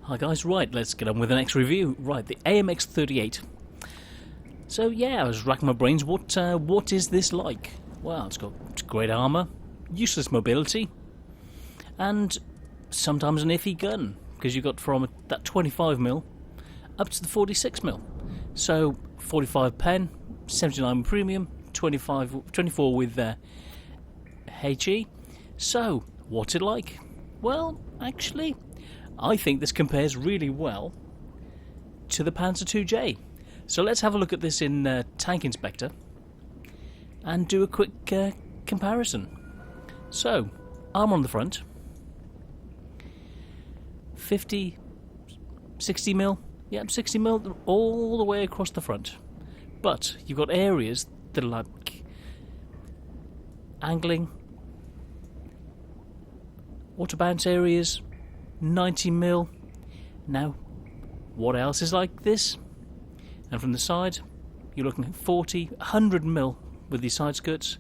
Hi guys, right, let's get on with the next review. Right, the AMX38. So yeah, I was racking my brains, what is this like? Well, it's got great armour, useless mobility, and sometimes an iffy gun, because you've got from that 25mm up to the 46mm. So 45 pen, 79 with premium, 24 with HE. So, what's it like? Well, actually, I think this compares really well to the Panzer IIJ. So let's have a look at this in Tank Inspector and do a quick comparison. So, armour on the front, 50, 60mm, yep, 60mm all the way across the front. But you've got areas that are like angling, auto bounce areas, 90mm. Now, what else is like this? And from the side, you're looking at 40, 100mm with the side skirts,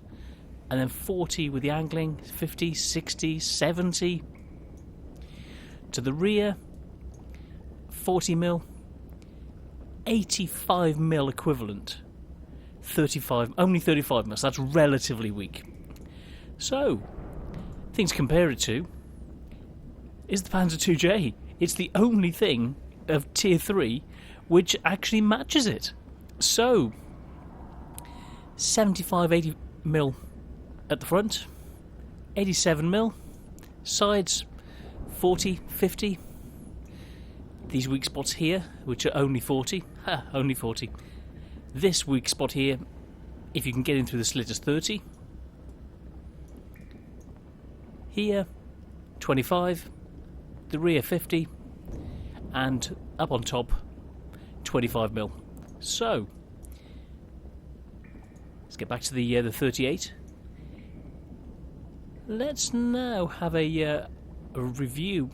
and then 40 with the angling, 50, 60, 70. To the rear, 40mm, 85mm equivalent, 35, only 35mm, so that's relatively weak. So, things to compare it to is the Panzer IIJ. It's the only thing of tier 3 which actually matches it. So 75-80mm at the front, 87mm sides, 40-50. These weak spots here, which are only 40, only 40. This weak spot here, if you can get in through the slit, is 30. Here, 25, the rear 50, and up on top, 25mm. So, let's get back to the 38. Let's now have a review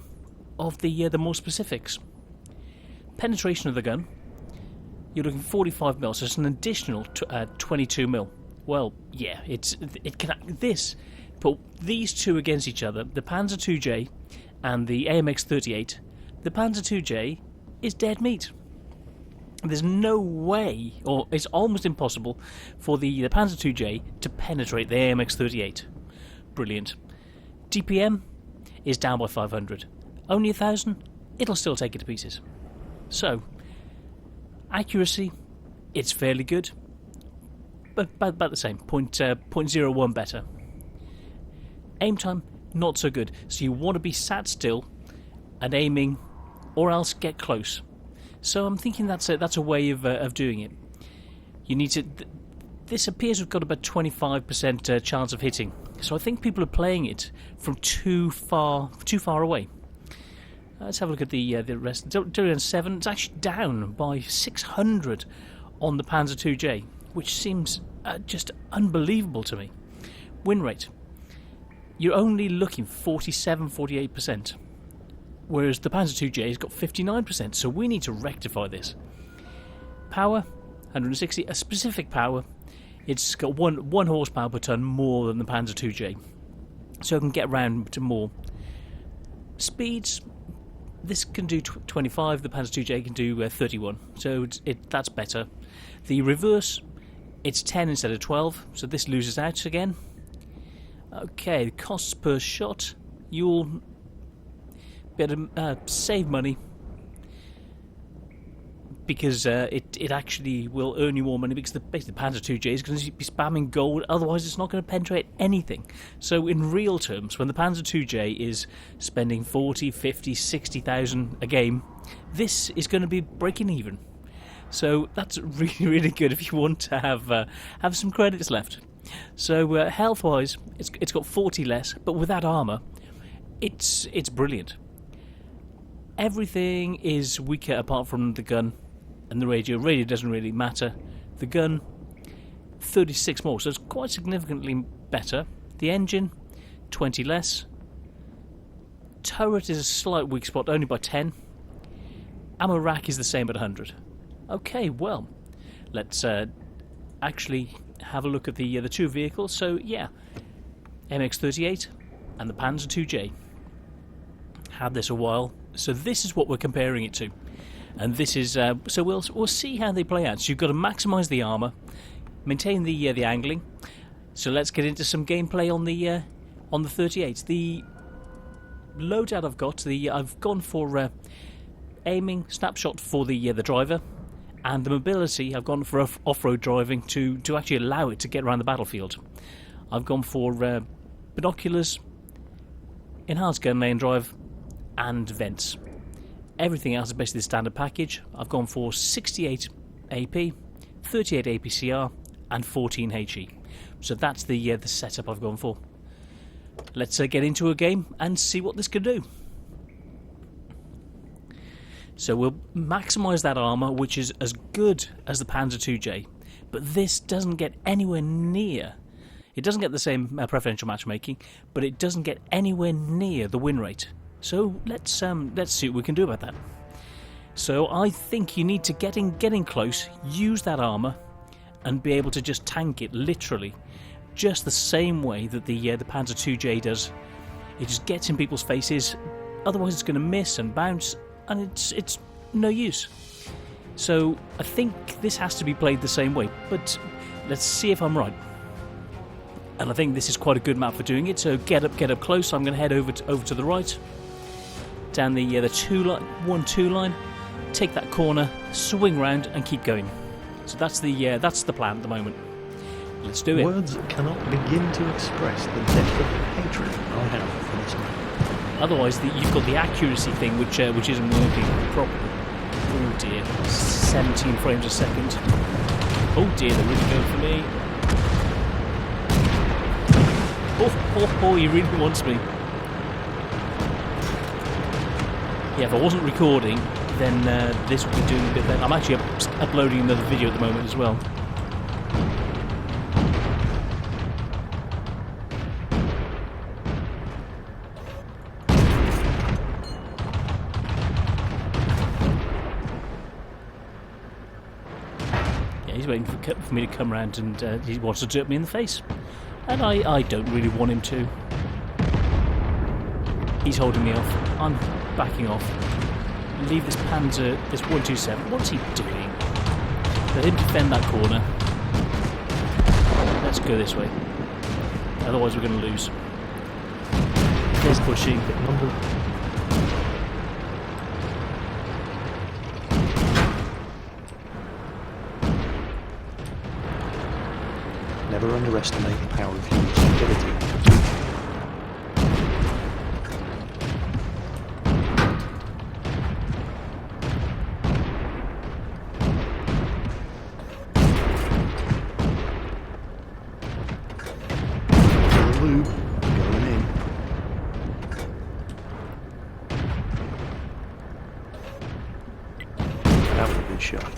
of the more specifics. Penetration of the gun, you're looking at 45mm, so it's an additional 22mm. Well, yeah, it can this. Put these two against each other, the Panzer IIJ and the AMX38, the Panzer IIJ is dead meat. There's no way, or it's almost impossible, for the Panzer IIJ to penetrate the AMX38. Brilliant. DPM is down by 500. Only 1,000, it'll still take it to pieces. So, accuracy, it's fairly good, but about the same, 0.01 better. Aim time, not so good. So you want to be sat still and aiming, or else get close. So I'm thinking that's a way of doing it. You need to. This appears to have got about 25% chance of hitting. So I think people are playing it from too far away. Let's have a look at the rest. 7. It's actually down by 600 on the Panzer IIJ, which seems just unbelievable to me. Win rate. You're only looking 47-48%, whereas the Panzer IIJ has got 59%, so we need to rectify this. Power, 160, a specific power. It's got one horsepower per tonne more than the Panzer IIJ, so it can get around to more. Speeds, this can do 25, the Panzer IIJ can do 31, so that's better. The reverse, it's 10 instead of 12, so this loses out again. Okay, the costs per shot, you'll be able to save money because it actually will earn you more money, because basically the Panzer IIJ is going to be spamming gold, otherwise it's not going to penetrate anything. So in real terms, when the Panzer IIJ is spending 40, 50, 60,000 a game, this is going to be breaking even. So that's really, really good if you want to have some credits left. So health-wise, it's got 40 less, but with that armour, it's brilliant. Everything is weaker apart from the gun and the radio. Radio doesn't really matter. The gun, 36 more, so it's quite significantly better. The engine, 20 less. Turret is a slight weak spot, only by 10. Ammo rack is the same at 100. Okay, well, let's actually have a look at the two vehicles. So yeah, MX38 and the Panzer IIJ. Had this a while, So this is what we're comparing it to. And this is, so we'll see how they play out. So you've got to maximise the armour, maintain the angling. So let's get into some gameplay on the 38. The loadout I've got, I've gone for aiming, snapshot for the driver, and the mobility I've gone for off-road driving to actually allow it to get around the battlefield. I've gone for binoculars, enhanced gun lane drive, and vents. Everything else is basically the standard package. I've gone for 68 AP, 38 APCR, and 14 HE. So that's the setup I've gone for. Let's get into a game and see what this can do. So we'll maximise that armour, which is as good as the Panzer IIJ, but this doesn't get anywhere near. It doesn't get the same preferential matchmaking, but it doesn't get anywhere near the win rate. So let's see what we can do about that. So I think you need to get in close, use that armour, and be able to just tank it literally, just the same way that the Panzer IIJ does. It just gets in people's faces. Otherwise, it's going to miss and bounce, and it's no use. So I think this has to be played the same way. But let's see if I'm right. And I think this is quite a good map for doing it. So get up close. I'm going to head over to the right, down the 1-2 line, take that corner, swing round, and keep going. So that's the plan at the moment. Let's do it. Words cannot begin to express the depth of hatred I have for this man. Otherwise, you've got the accuracy thing, which isn't working properly. Oh dear, 17 frames a second. Oh dear, they're really going for me. Oh, he really wants me. Yeah, if I wasn't recording, then this would be doing a bit better. I'm actually uploading another video at the moment as well. Yeah, he's waiting for me to come round, and he wants to dirt me in the face. And I don't really want him to. He's holding me off. I'm backing off. Leave this Panzer, this 127. What's he doing? Let him defend that corner. Let's go this way. Otherwise we're going to lose. There's pushing. Never underestimate the power of human stupidity. The lube going in. That was a good shot.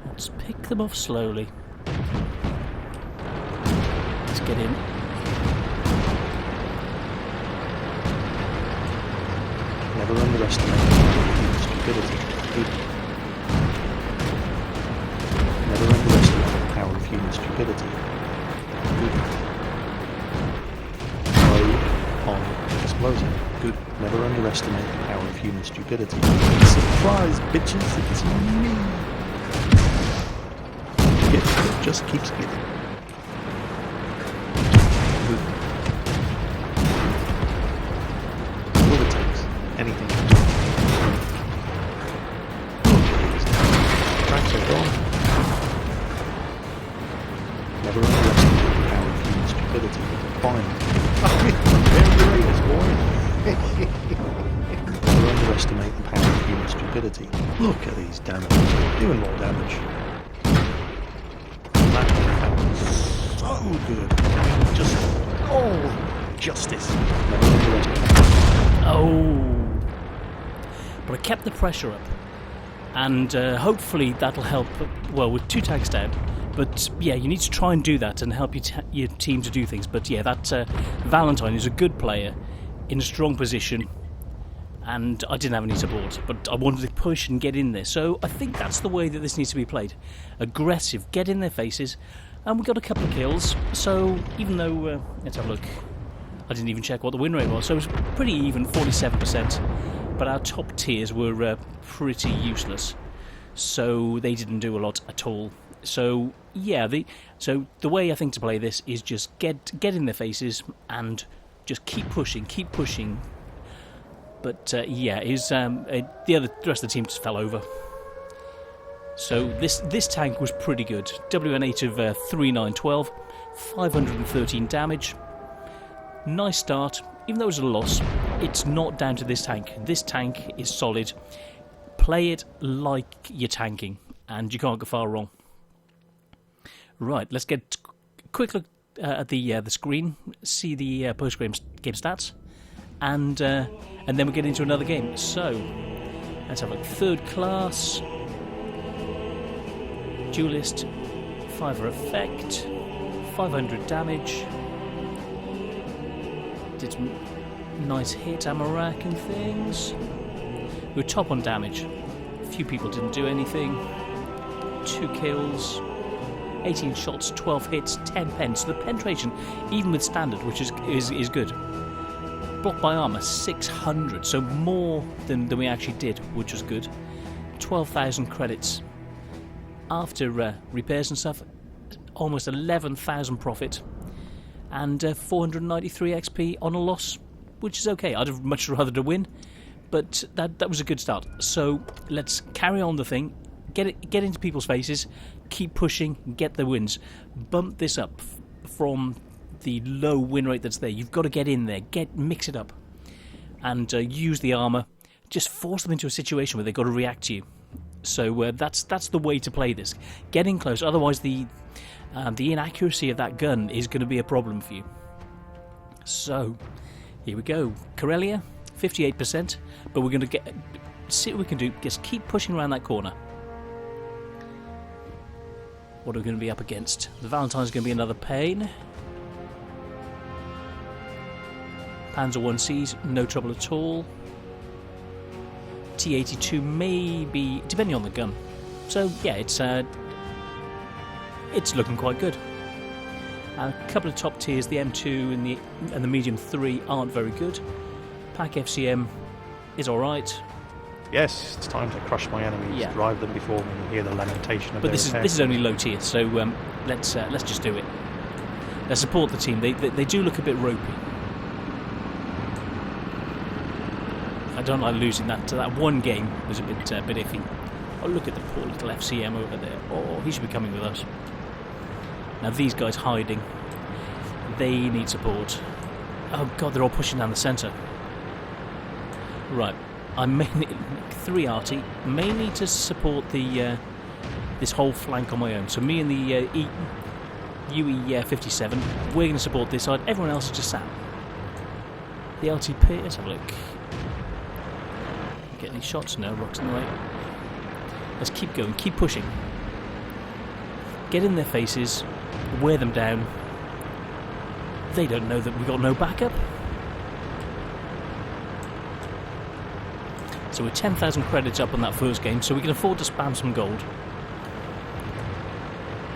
Let's pick them off slowly. Let's get in. Never underestimate human stupidity. Never underestimate the power of human stupidity. Low on explosive. Good. Never underestimate the power of human stupidity. Surprise, bitches! It's me. It just keeps getting. All it takes. Anything. Tracks are gone. Never underestimate the power of human stupidity. Fine. Never underestimate the power of human stupidity. Look at these damage. Doing more damage. So good. Just, justice. Oh! But I kept the pressure up. And hopefully that'll help, well, with 2 tags down. But yeah, you need to try and do that and help your team to do things. But yeah, that Valentine is a good player in a strong position. And I didn't have any support, but I wanted to push and get in there. So I think that's the way that this needs to be played. Aggressive, get in their faces. And we got a couple of kills, so even though, let's have a look. I didn't even check what the win rate was, so it was pretty even, 47%. But our top tiers were pretty useless, so they didn't do a lot at all. So yeah, the way I think to play this is just get in their faces and just keep pushing. But yeah, the rest of the team just fell over. So this tank was pretty good. WN8 of 3912, 513 damage. Nice start. Even though it was a loss, it's not down to this tank. This tank is solid. Play it like you're tanking, and you can't go far wrong. Right, let's get a quick look at the screen, see the post-game stats, and then we'll get into another game. So, let's have a look. Third class, duelist, 5 for effect, 500 damage. Did some nice hit, Amarak and things. We were top on damage. A few people didn't do anything. 2 kills, 18 shots, 12 hits, 10 pen. So the penetration, even with standard, which is good. Blocked by armour, 600, so more than we actually did, which was good. 12,000 credits. After repairs and stuff, almost 11,000 profit. And 493 XP on a loss, which is okay. I'd have much rather to win, but that was a good start. So let's carry on the thing, get into people's faces, keep pushing, get the wins, bump this up from the low win rate that's there. You've got to get in there, mix it up, and use the armour. Just force them into a situation where they've got to react to you. So that's the way to play this. Get in close, otherwise the inaccuracy of that gun is going to be a problem for you. So, here we go. Corellia, 58%, but we're going to see what we can do. Just keep pushing around that corner. What are we going to be up against? The Valentine's going to be another pain. Panzer 1Cs, no trouble at all. T82 maybe, depending on the gun. So, yeah, it's looking quite good. A couple of top tiers, the M2 and the medium 3 aren't very good. Pack FCM is alright. Yes, it's time to crush my enemies, Yeah. drive them before me, and hear the lamentation of But their this is only low tier, so let's just do it. Let's support the team. They do look a bit ropey. I don't like losing that. That one game was a bit iffy. Oh, look at the poor little FCM over there. Oh, he should be coming with us. Now these guys hiding, they need support. Oh god, they're all pushing down the centre. Right, I may need 3 arty, may need to support the this whole flank on my own. So me and the UE57, we're going to support this side. Everyone else is just sat. The LTP, let's have a look. Get any shots? No, rocks in the way. Let's keep going, keep pushing. Get in their faces, wear them down. They don't know that we've got no backup. So we're 10,000 credits up on that first game, so we can afford to spam some gold.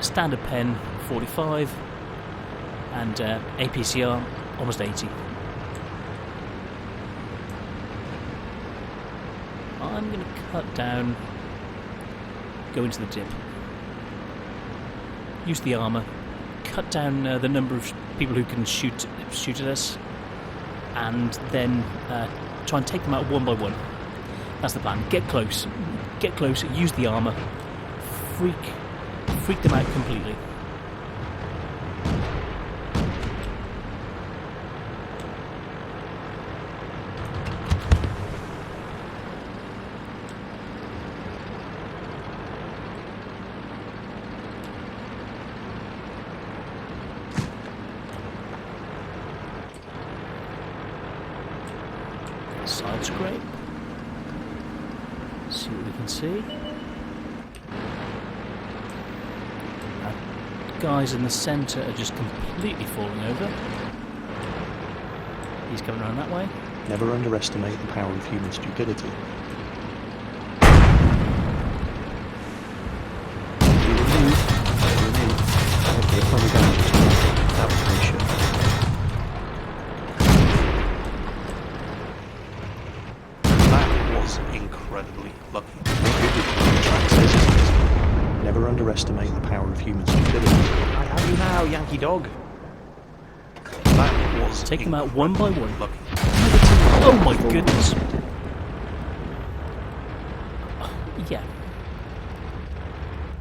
Standard pen, 45. And APCR, almost 80. I'm going to cut down, go into the dip. Use the armour, cut down the number of people who can shoot at us, and then try and take them out one by one. That's the plan. Get close, use the armour, freak them out completely. Side scrape. See what we can see. Guys in the centre are just completely falling over. He's coming around that way. Never underestimate the power of human stupidity. Okay, probably going to that was pretty shit. was incredibly lucky. Track says it is. Never underestimate the power of human stupidity. I have you now, Yankee dog. That was Take them out one by one. lucky. Oh my goodness. Yeah.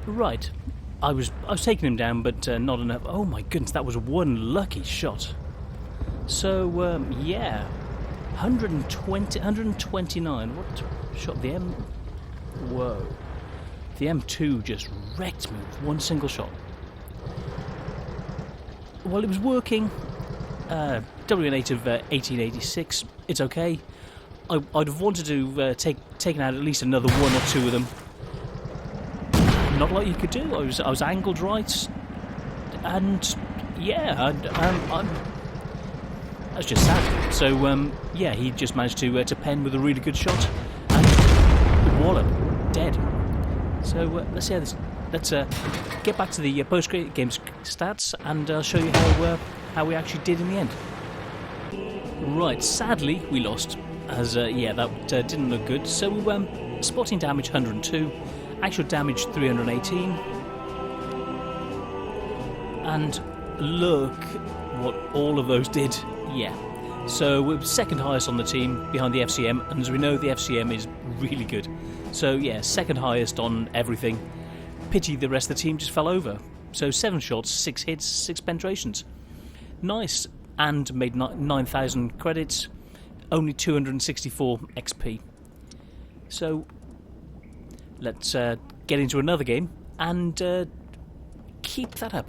Right. I was taking him down, but not enough. Oh my goodness, that was one lucky shot. So, yeah. 129. What shot? The M... Whoa. The M2 just wrecked me with one single shot. Well, it was working. WN8 of 1886. It's okay. I'd have wanted to taken out at least another one or two of them. Not like you could do. I was angled right, and yeah, that's just sad. So yeah, he just managed to pen with a really good shot, and wallop, dead. So let's see how this. Let's get back to the post-game stats, and I'll show you how we actually did in the end. Right, sadly we lost, as yeah, that didn't look good. So spotting damage 102. Actual damage 318, and look what all of those did. Yeah, so we're second highest on the team behind the FCM, and as we know, the FCM is really good. So yeah, second highest on everything. Pity the rest of the team just fell over. So 7 shots, 6 hits, 6 penetrations. Nice, and made 9,000 credits, only 264 XP. So let's get into another game and keep that up.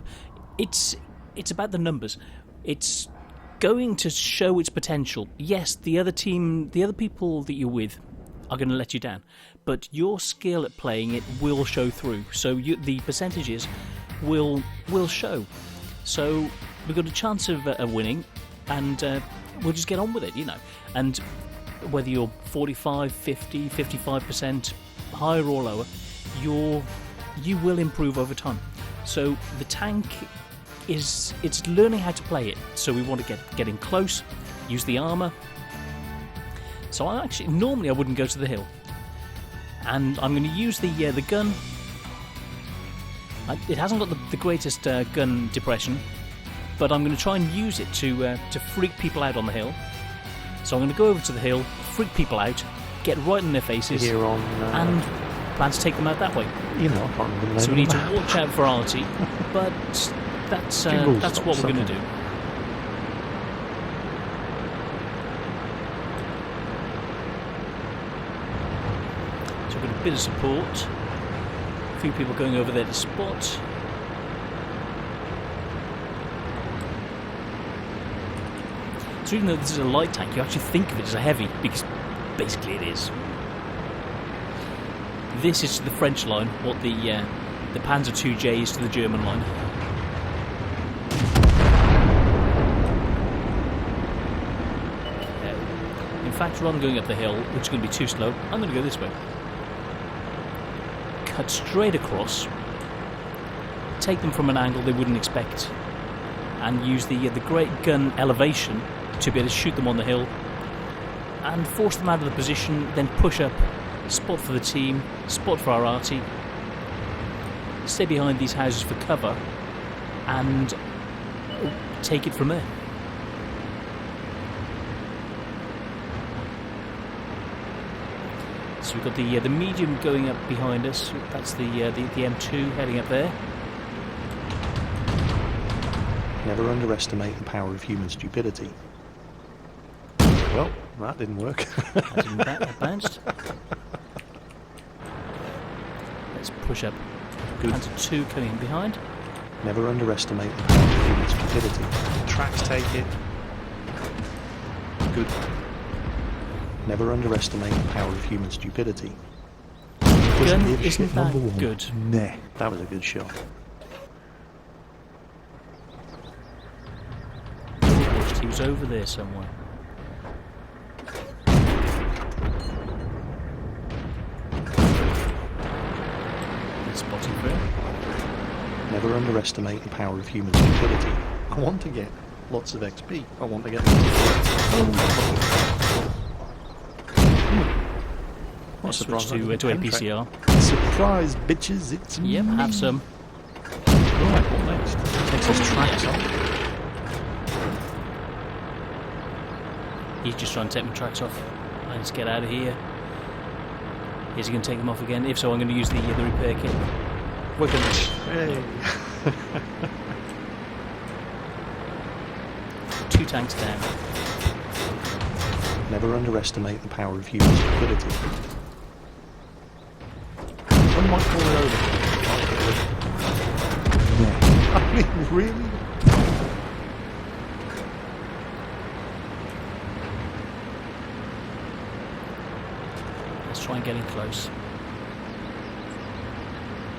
It's about the numbers. It's going to show its potential. Yes, the other people that you're with are going to let you down, but your skill at playing it will show through. So the percentages will show. So we've got a chance of winning, and we'll just get on with it, you know. And whether you're 45, 50, 55%, higher or lower, you will improve over time. So the tank it's learning how to play it. So we want to get in close, use the armour. So normally I wouldn't go to the hill, and I'm going to use the gun. It hasn't got the greatest gun depression, but I'm going to try and use it to freak people out on the hill. So I'm going to go over to the hill, freak people out, get right in their faces, and plan to take them out that way. You know, I can't remember the name. So we need to watch out for Artie, but that's what we're going to do. So we've got a bit of support, a few people going over there to spot. So even though this is a light tank, you actually think of it as a heavy, because basically it is. This is to the French line what the Panzer IIJ is to the German line. In fact, rather than going up the hill, which is going to be too slow, I'm going to go this way. Cut straight across, take them from an angle they wouldn't expect, and use the great gun elevation to be able to shoot them on the hill, and force them out of the position, then push up, spot for the team, spot for our arty, stay behind these houses for cover, and take it from there. So we've got the medium going up behind us. That's the M2 heading up there. Never underestimate the power of human stupidity. Well, that didn't work. That bounced. Let's push up. Good. Panzer II coming in behind. Never underestimate the power of human stupidity. Tracks take it. Good. Never underestimate the power of human stupidity. Gun Give isn't shit, that number one. good. Nah, that was a good shot. He was over there somewhere. Let's spot him for him. Never underestimate the power of human stupidity. I want to get lots of XP. I want to get lots of XP. Let's switch surprised I to didn't penetrate. APCR. Surprise, bitches, it's Yep, me. have some. Right, what next? Takes us tracks off. He's just trying to take my tracks off. Let's get out of here. Is he going to take them off again? If so, I'm going to use the repair kit. We're gonna... Hey. 2 tanks down. Never underestimate the power of human stupidity. One might fall over. Yeah. I mean, really? Let's try and get in close.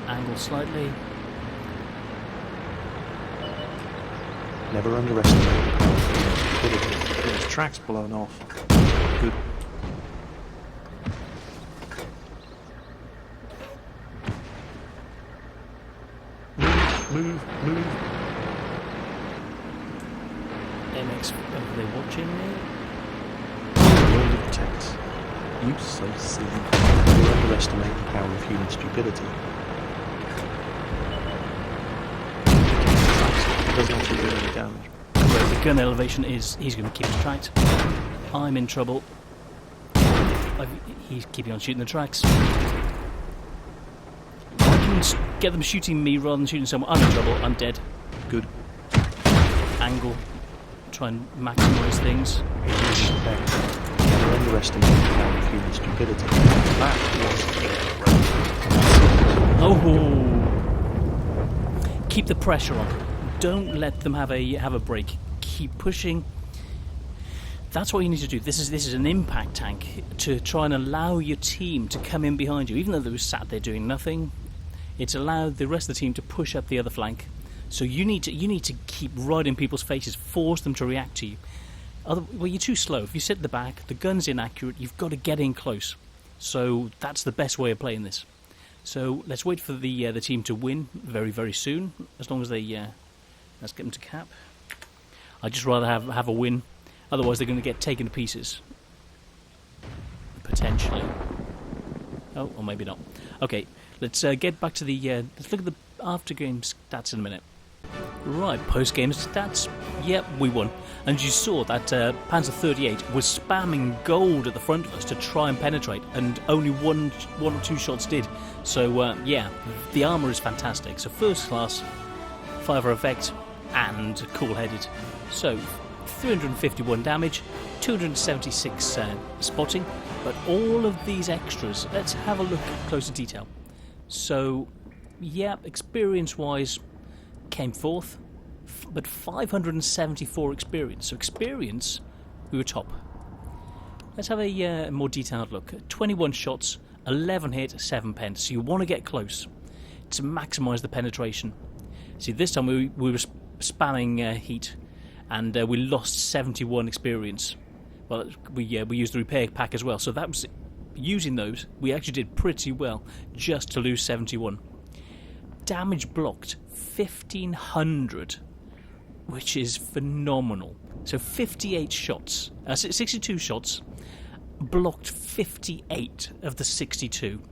Angle slightly. Never underestimate the power of human stupidity. His track's blown off. Good. Move. AMX, are they watching me? World of tanks. You so silly. Never underestimate the power of human stupidity. Doesn't actually do any damage. Where the gun elevation is, he's going to keep us tracked. I'm in trouble. He's keeping on shooting the tracks. I can get them shooting me rather than shooting someone. I'm in trouble. I'm dead. Good. Angle. Try and maximise things. Never underestimate the power of human stupidity. Oh! Keep the pressure on. Don't let them have a break. Keep pushing. That's what you need to do. This is an impact tank to try and allow your team to come in behind you, even though they were sat there doing nothing. It's allowed the rest of the team to push up the other flank. So you need to keep right in people's faces, force them to react to you. Well, you're too slow. If you sit at the back, the gun's inaccurate. You've got to get in close. So that's the best way of playing this. So let's wait for the team to win very, very soon. As long as they let's get them to cap. I'd just rather have a win. Otherwise, they're going to get taken to pieces. Potentially. Oh, or maybe not. Okay, let's get back to the... let's look at the after-game stats in a minute. Right, post-game stats. Yep, we won. And you saw that Panzer 38 was spamming gold at the front of us to try and penetrate, and only one or two shots did. So, yeah, the armour is fantastic. So, first class, fire effect, and cool-headed. So, 351 damage, 276 spotting, but all of these extras, let's have a look at closer detail. So, yeah, experience-wise, came fourth, but 574 experience. So experience, we were top. Let's have a more detailed look. 21 shots, 11 hit, 7 pens. So you want to get close to maximise the penetration. See, this time we were spamming heat, and we lost 71 experience. Well, we used the repair pack as well, so that was using those. We actually did pretty well just to lose 71. Damage blocked 1,500, which is phenomenal. So 58 shots, 62 shots, blocked 58 of the 62.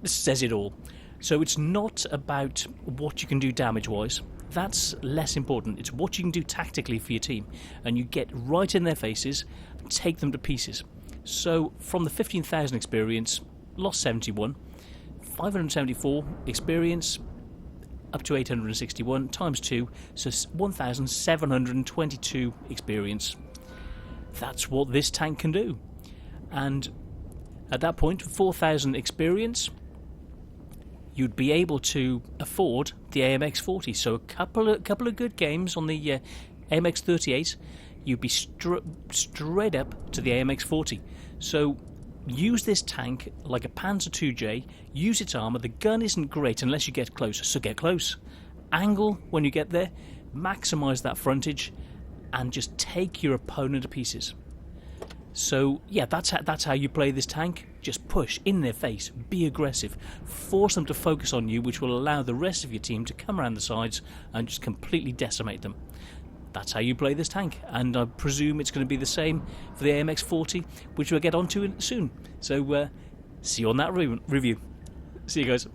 This says it all. So it's not about what you can do damage-wise. That's less important. It's what you can do tactically for your team. And you get right in their faces and take them to pieces. So from the 15,000 experience, lost 71, 574 experience, up to 861, times 2, so 1,722 experience. That's what this tank can do. And at that point, 4,000 experience, you'd be able to afford the AMX40. So a couple of good games on the AMX38, you'd be straight up to the AMX40. So use this tank like a Panzer 2J, use its armour. The gun isn't great unless you get close, so get close. Angle when you get there, maximise that frontage, and just take your opponent to pieces. So yeah, that's how you play this tank. Just push in their face, be aggressive, force them to focus on you, which will allow the rest of your team to come around the sides and just completely decimate them. that's how you play this tank, and I presume it's going to be the same for the AMX40, which we'll get onto soon. So see you on that review. See you guys.